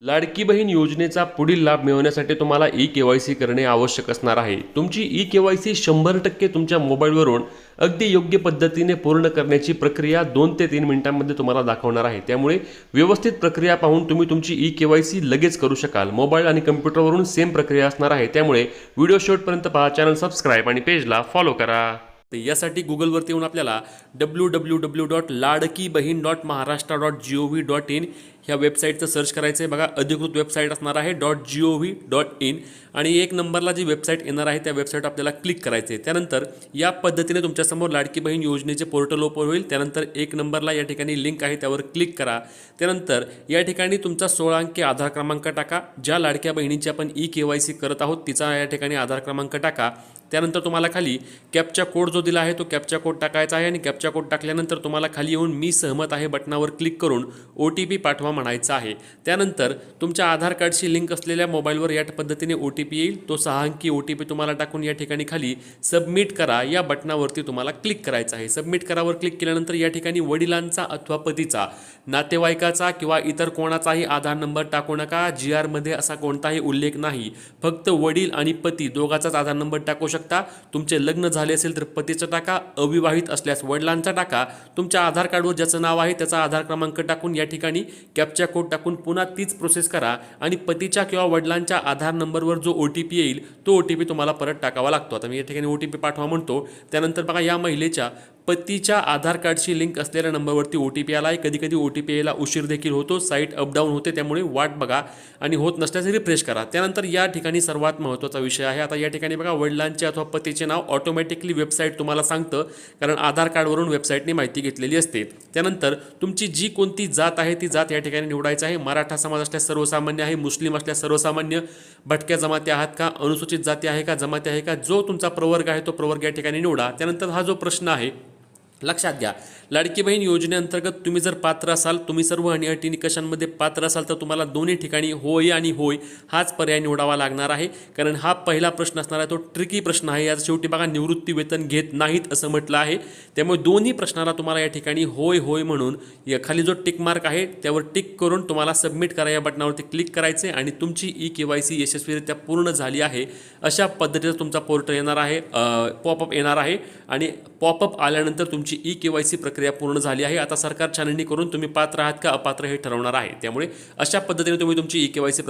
लाडकी बहीण योजनेचा पुढील लाभ मिळवण्यासाठी तुम्हाला ई-के-वाय-सी करणे आवश्यक असणार आहे. तुमची ई-के-वाय-सी 100% तुमच्या मोबाईलवरून अगदी योग्य पद्धतीने पूर्ण करण्याची प्रक्रिया 2 ते 3 मिनिटांमध्ये तुम्हाला दाखवणार आहे. त्यामुळे व्यवस्थित प्रक्रिया पाहून तुम्ही तुमची ई-के-वाय-सी लगेच करू शकाल. मोबाईल आणि कम्प्युटरवरून सेम प्रक्रिया असणार आहे. त्यामुळे व्हिडिओ शेवटपर्यंत पहा, चॅनल सबस्क्राईब आणि पेजला फॉलो करा. यासाठी गुगलवरती येऊन आपल्याला www.ladkibahin.maharashtra.gov.in ह्या वेबसाईटचं सर्च करायचं आहे. बघा, अधिकृत वेबसाईट असणार आहे .gov.in आणि एक नंबरला जी वेबसाईट येणार आहे त्या वेबसाईट आपल्याला क्लिक करायचं आहे. त्यानंतर या पद्धतीने तुमच्यासमोर लाडकी बहीण योजनेचे पोर्टल ओपन होईल. त्यानंतर एक नंबरला या ठिकाणी लिंक आहे त्यावर क्लिक करा. त्यानंतर या ठिकाणी तुमचा 16 अंकी आधार क्रमांक टाका. ज्या लाडक्या बहिणीची आपण ई-के-वाय-सी करत आहोत तिचा या ठिकाणी आधार क्रमांक टाका. त्यानंतर तुम्हाला खाली कॅप्चा कोड जो दिला आहे तो कॅप्चा कोड टाकायचा आहे आणि कॅप्चा कोड टाकल्यानंतर तुम्हाला खाली येऊन मी सहमत आहे बटनावर क्लिक करून OTP पाठवा म्हणायचं आहे. त्यानंतर तुमच्या आधार कार्डशी लिंक असलेल्या मोबाईलवर या पद्धतीने OTP येईल. तो 6 अंकी OTP तुम्हाला टाकून या ठिकाणी खाली सबमिट करा या बटनावरती तुम्हाला क्लिक करायचं आहे. सबमिट करावर क्लिक केल्यानंतर या ठिकाणी वडिलांचा अथवा पतीचा, नातेवाईकाचा किंवा इतर कोणाचाही आधार नंबर टाकू नका. GR मध्ये असा कोणताही उल्लेख नाही. फक्त वडील आणि पती दोघांचाच आधार नंबर टाकू शकता. तुमचे लग्न झाले असेल तर पतीचा टाका, अविवाहित असल्यास वडिलांचा टाका. तुमच्या आधार कार्डवर ज्याचं नाव आहे त्याचा आधार क्रमांक टाकून या ठिकाणी कॅप्चा कोड टाकून पुन्हा तीच प्रोसेस करा आणि पतीच्या किंवा वडिलांच्या आधार नंबरवर जो OTP येईल तो OTP तुम्हाला परत टाकावा लागतो. आता मी या ठिकाणी OTP पाठवा म्हणतो. त्यानंतर बघा, या महिलेच्या पतीच्या आधार कार्डशी लिंक असलेल्या नंबरवरती OTP आला आहे. कधी कधी OTP यायला उशीर देखील होतो, साईट अपडाऊन होते, त्यामुळे वाट बघा आणि होत नसल्यास रिफ्रेश करा. त्यानंतर या ठिकाणी सर्वात महत्त्वाचा विषय आहे. आता या ठिकाणी बघा, वडिलांचे अथवा पतीचे नाव ऑटोमॅटिकली वेबसाईट तुम्हाला सांगतं, कारण आधार कार्डवरून वेबसाईटने माहिती घेतलेली असते. त्यानंतर तुमची जी कोणती जात आहे ती जात या ठिकाणी निवडायचं आहे. मराठा समाज असल्यास सर्वसामान्य आहे, मुस्लिम असल्यास सर्वसामान्य, भटक्या जमाती आहात का, अनुसूचित जाती आहे का, जमाती आहे का, जो तुमचा प्रवर्ग आहे तो प्रवर्ग या ठिकाणी निवडा. त्यानंतर हा जो प्रश्न आहे लक्षात घ्या, लाडकी बहीण योजनेअंतर्गत तुम्ही जर पात्र असाल, तुम्ही सर्व अटी निकषांमध्ये पात्र असाल तर तुम्हाला दोन्ही ठिकाणी होय आणि होय हाच पर्याय निवडावा लागणार आहे. कारण हा पहिला प्रश्न असणार आहे तो ट्रिकी प्रश्न आहे. यात शेवटी बघा, निवृत्ती वेतन घेत नाहीत असं म्हटलं आहे. त्यामुळे दोन्ही प्रश्नाला तुम्हाला या ठिकाणी होय होय म्हणून या खाली जो टिक मार्क आहे त्यावर टिक करून तुम्हाला सबमिट करा या बटनावरती क्लिक करायचे आणि तुमची ई-के-वाय-सी यशस्वीरित्या पूर्ण झाली आहे अशा पद्धतीचा तुमचा पोर्टल येणार आहे, पॉपअप येणार आहे आणि पॉपअप आल्यानंतर तुमची ई-के-वाय-सी प्रक्रिया पूर्ण झाली आहे. आता सरकार छाननी करून तुम्ही पात्र आहात का अपात्र हे ठरवणार आहे. त्यामुळे अशा पद्धतीने तुम्ही तुमची ई-के-वाय-सी